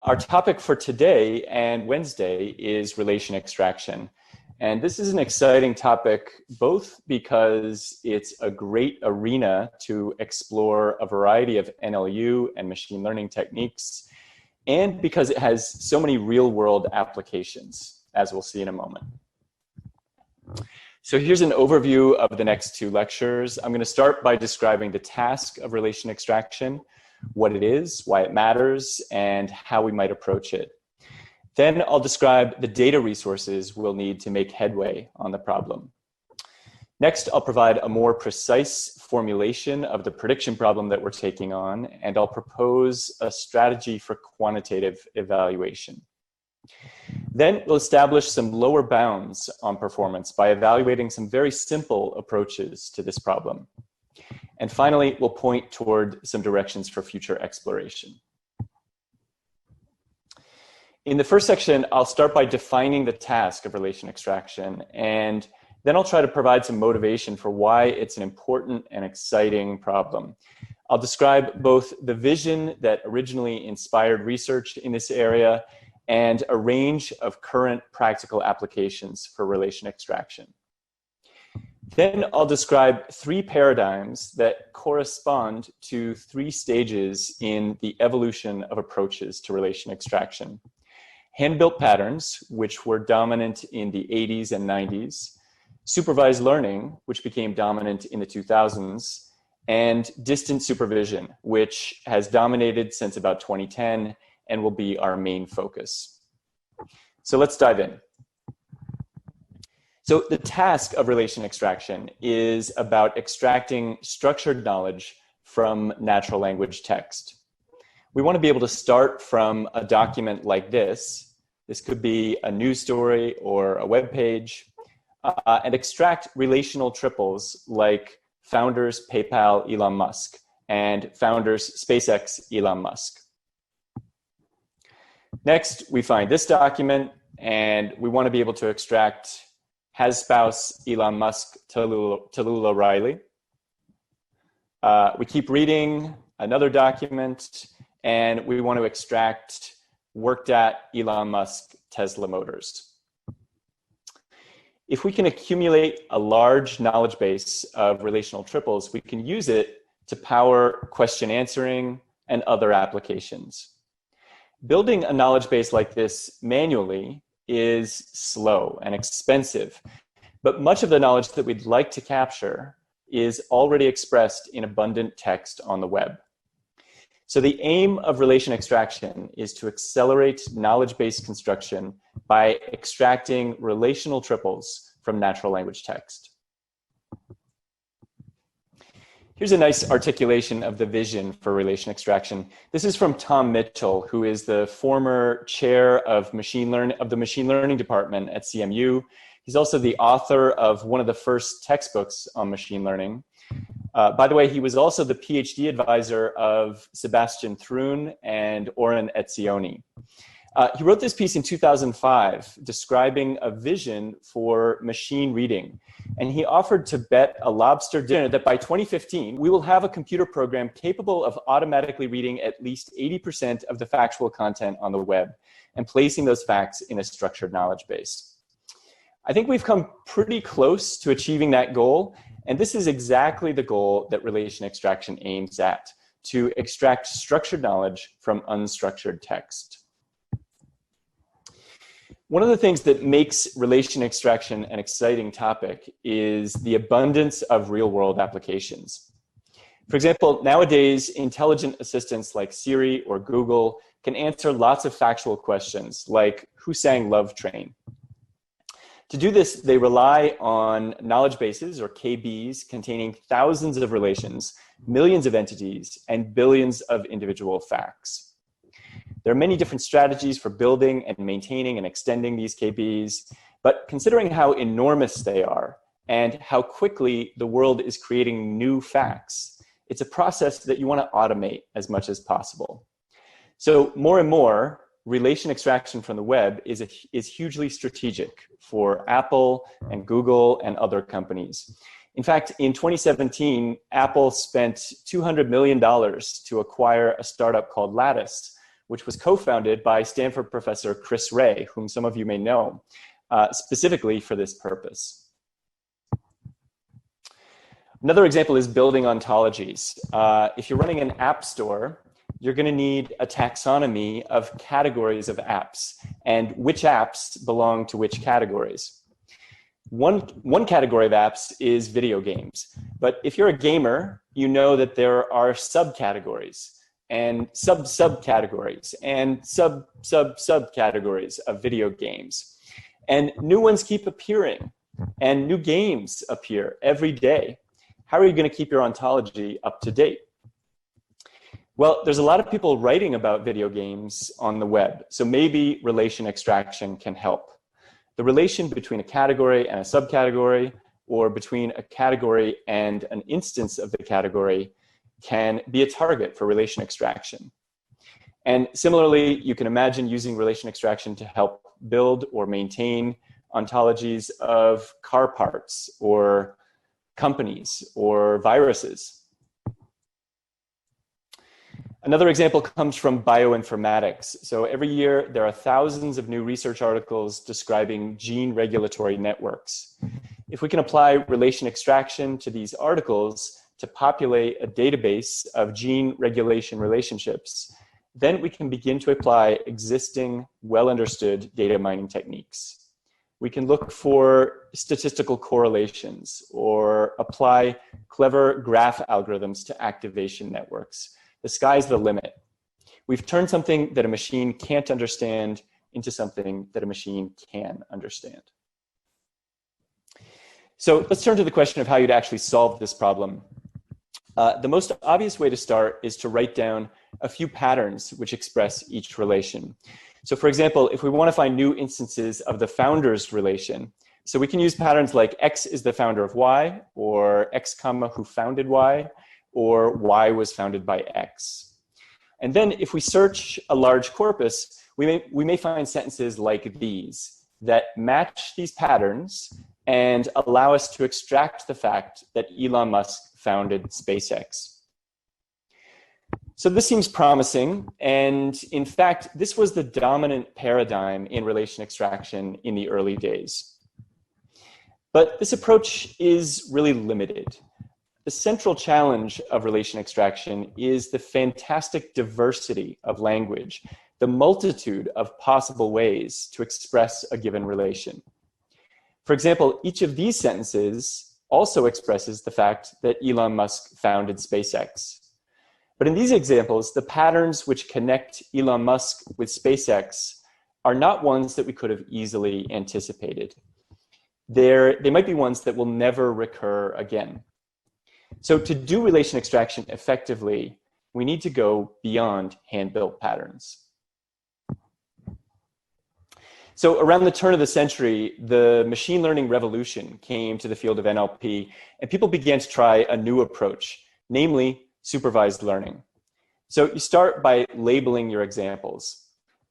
Our topic for today and Wednesday is relation extraction. And this is an exciting topic, both because it's a great arena to explore a variety of NLU and machine learning techniques, and because it has so many real-world applications, as we'll see in a moment. So here's an overview of the next two lectures. I'm going to start by describing the task of relation extraction, what it is, why it matters, and how we might approach it. Then I'll describe the data resources we'll need to make headway on the problem. Next, I'll provide a more precise formulation of the prediction problem that we're taking on, and I'll propose a strategy for quantitative evaluation. Then we'll establish some lower bounds on performance by evaluating some very simple approaches to this problem. And finally, we'll point toward some directions for future exploration. In the first section, I'll start by defining the task of relation extraction, and then I'll try to provide some motivation for why it's an important and exciting problem. I'll describe both the vision that originally inspired research in this area and a range of current practical applications for relation extraction. Then I'll describe three paradigms that correspond to three stages in the evolution of approaches to relation extraction. Hand-built patterns, which were dominant in the 80s and 90s, supervised learning, which became dominant in the 2000s, and distant supervision, which has dominated since about 2010 and will be our main focus. So let's dive in. So the task of relation extraction is about extracting structured knowledge from natural language text. We want to be able to start from a document like this. This could be a news story or a web page, and extract relational triples like founders PayPal Elon Musk and founders SpaceX Elon Musk. Next, we find this document, and we want to be able to extract has spouse Elon Musk Tallulah Riley. We keep reading another document, and we want to extract worked at Elon Musk Tesla Motors. If we can accumulate a large knowledge base of relational triples, we can use it to power question answering and other applications. Building a knowledge base like this manually is slow and expensive, but much of the knowledge that we'd like to capture is already expressed in abundant text on the web. So the aim of relation extraction is to accelerate knowledge-based construction by extracting relational triples from natural language text. Here's a nice articulation of the vision for relation extraction. This is from Tom Mitchell, who is the former chair of the machine learning department at CMU. He's also the author of one of the first textbooks on machine learning. By the way, he was also the PhD advisor of Sebastian Thrun and Oren Etzioni. He wrote this piece in 2005 describing a vision for machine reading. And he offered to bet a lobster dinner that by 2015, we will have a computer program capable of automatically reading at least 80% of the factual content on the web and placing those facts in a structured knowledge base. I think we've come pretty close to achieving that goal. And this is exactly the goal that relation extraction aims at, to extract structured knowledge from unstructured text. One of the things that makes relation extraction an exciting topic is the abundance of real-world applications. For example, nowadays, intelligent assistants like Siri or Google can answer lots of factual questions like, who sang Love Train? To do this, they rely on knowledge bases, or KBs, containing thousands of relations, millions of entities, and billions of individual facts. There are many different strategies for building and maintaining and extending these KBs, but considering how enormous they are and how quickly the world is creating new facts, it's a process that you want to automate as much as possible. So more and more, relation extraction from the web is hugely strategic for Apple and Google and other companies. In fact, in 2017, Apple spent $200 million to acquire a startup called Lattice, which was co-founded by Stanford professor Chris Ray, whom some of you may know, specifically for this purpose. Another example is building ontologies. If you're running an app store, you're going to need a taxonomy of categories of apps and which apps belong to which categories. One category of apps is video games, but if you're a gamer, you know that there are subcategories and subcategories and subcategories of video games. And new ones keep appearing and new games appear every day. How are you going to keep your ontology up to date? Well, there's a lot of people writing about video games on the web, so maybe relation extraction can help. The relation between a category and a subcategory, or between a category and an instance of the category, can be a target for relation extraction. And similarly, you can imagine using relation extraction to help build or maintain ontologies of car parts or companies or viruses. Another example comes from bioinformatics. So every year there are thousands of new research articles describing gene regulatory networks. If we can apply relation extraction to these articles to populate a database of gene regulation relationships, then we can begin to apply existing, well-understood data mining techniques. We can look for statistical correlations or apply clever graph algorithms to activation networks. The sky's the limit. We've turned something that a machine can't understand into something that a machine can understand. So let's turn to the question of how you'd actually solve this problem. The most obvious way to start is to write down a few patterns which express each relation. So for example, if we want to find new instances of the founders relation, so we can use patterns like X is the founder of Y, or X comma who founded Y, or Y was founded by X. And then if we search a large corpus, we may find sentences like these that match these patterns and allow us to extract the fact that Elon Musk founded SpaceX. So this seems promising, and in fact, this was the dominant paradigm in relation extraction in the early days. But this approach is really limited. The central challenge of relation extraction is the fantastic diversity of language, the multitude of possible ways to express a given relation. For example, each of these sentences also expresses the fact that Elon Musk founded SpaceX. But in these examples, the patterns which connect Elon Musk with SpaceX are not ones that we could have easily anticipated. They might be ones that will never recur again. So to do relation extraction effectively, we need to go beyond hand-built patterns. So around the turn of the century, the machine learning revolution came to the field of NLP, and people began to try a new approach, namely supervised learning. So you start by labeling your examples.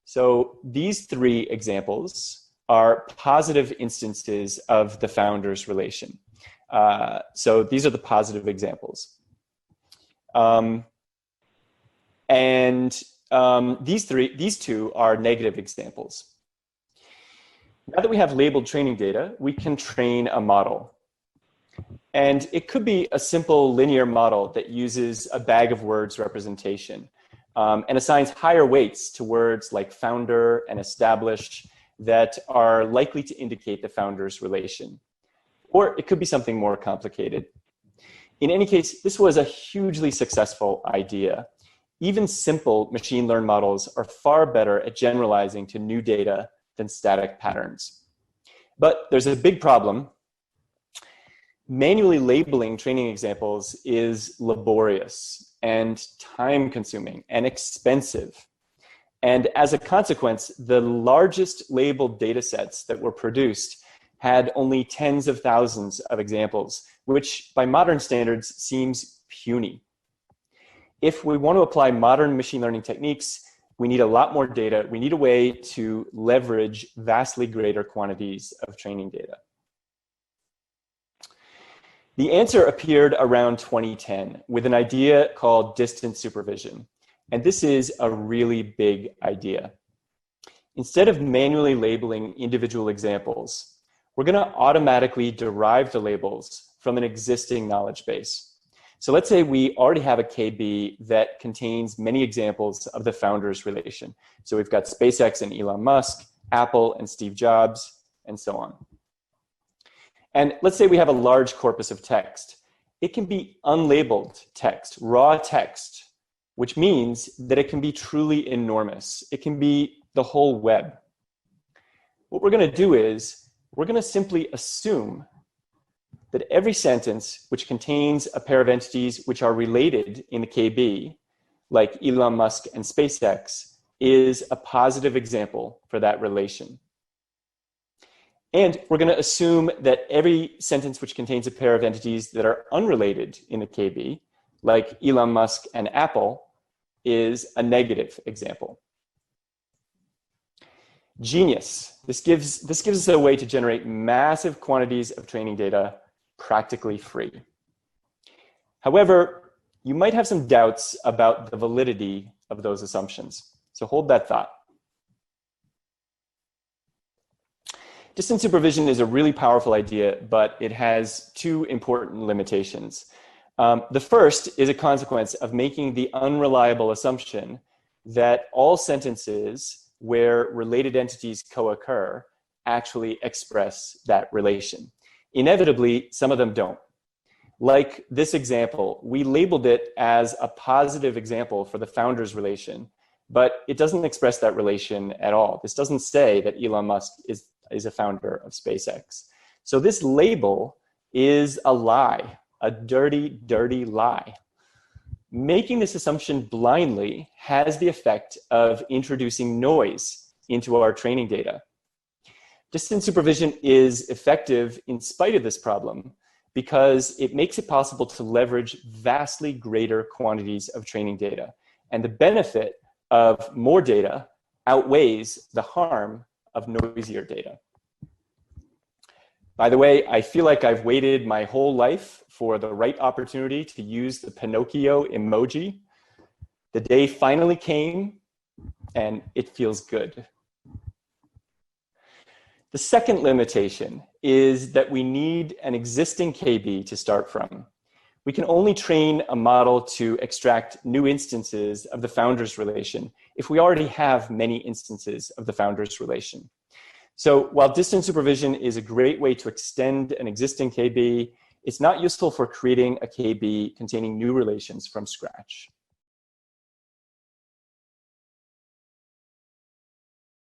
So these three examples are positive instances of the founders relation. So these are the positive examples. These two are negative examples. Now that we have labeled training data, we can train a model. And it could be a simple linear model that uses a bag of words representation and assigns higher weights to words like founder and established that are likely to indicate the founder's relation. Or it could be something more complicated. In any case, this was a hugely successful idea. Even simple machine learned models are far better at generalizing to new data than static patterns. But there's a big problem. Manually labeling training examples is laborious and time-consuming and expensive. And as a consequence, the largest labeled data sets that were produced had only tens of thousands of examples, which by modern standards seems puny. If we want to apply modern machine learning techniques, we need a lot more data. We need a way to leverage vastly greater quantities of training data. The answer appeared around 2010 with an idea called distant supervision. And this is a really big idea. Instead of manually labeling individual examples, we're going to automatically derive the labels from an existing knowledge base. So let's say we already have a KB that contains many examples of the founders relation. So we've got SpaceX and Elon Musk, Apple and Steve Jobs, and so on. And let's say we have a large corpus of text. It can be unlabeled text, raw text, which means that it can be truly enormous. It can be the whole web. What we're going to do is we're going to simply assume that every sentence which contains a pair of entities which are related in the KB, like Elon Musk and SpaceX, is a positive example for that relation. And we're going to assume that every sentence which contains a pair of entities that are unrelated in the KB, like Elon Musk and Apple, is a negative example. Genius. This gives us a way to generate massive quantities of training data practically free. However, you might have some doubts about the validity of those assumptions. So hold that thought. Distant supervision is a really powerful idea, but it has two important limitations. The first is a consequence of making the unreliable assumption that all sentences where related entities co-occur actually express that relation. Inevitably, some of them don't. Like this example, we labeled it as a positive example for the founders relation, but it doesn't express that relation at all. This doesn't say that Elon Musk is a founder of SpaceX. So this label is a lie, a dirty, dirty lie. Making this assumption blindly has the effect of introducing noise into our training data. Distant supervision is effective in spite of this problem because it makes it possible to leverage vastly greater quantities of training data. And the benefit of more data outweighs the harm of noisier data. By the way, I feel like I've waited my whole life for the right opportunity to use the Pinocchio emoji. The day finally came, and it feels good. The second limitation is that we need an existing KB to start from. We can only train a model to extract new instances of the founders relation if we already have many instances of the founders relation. So while distant supervision is a great way to extend an existing KB, it's not useful for creating a KB containing new relations from scratch.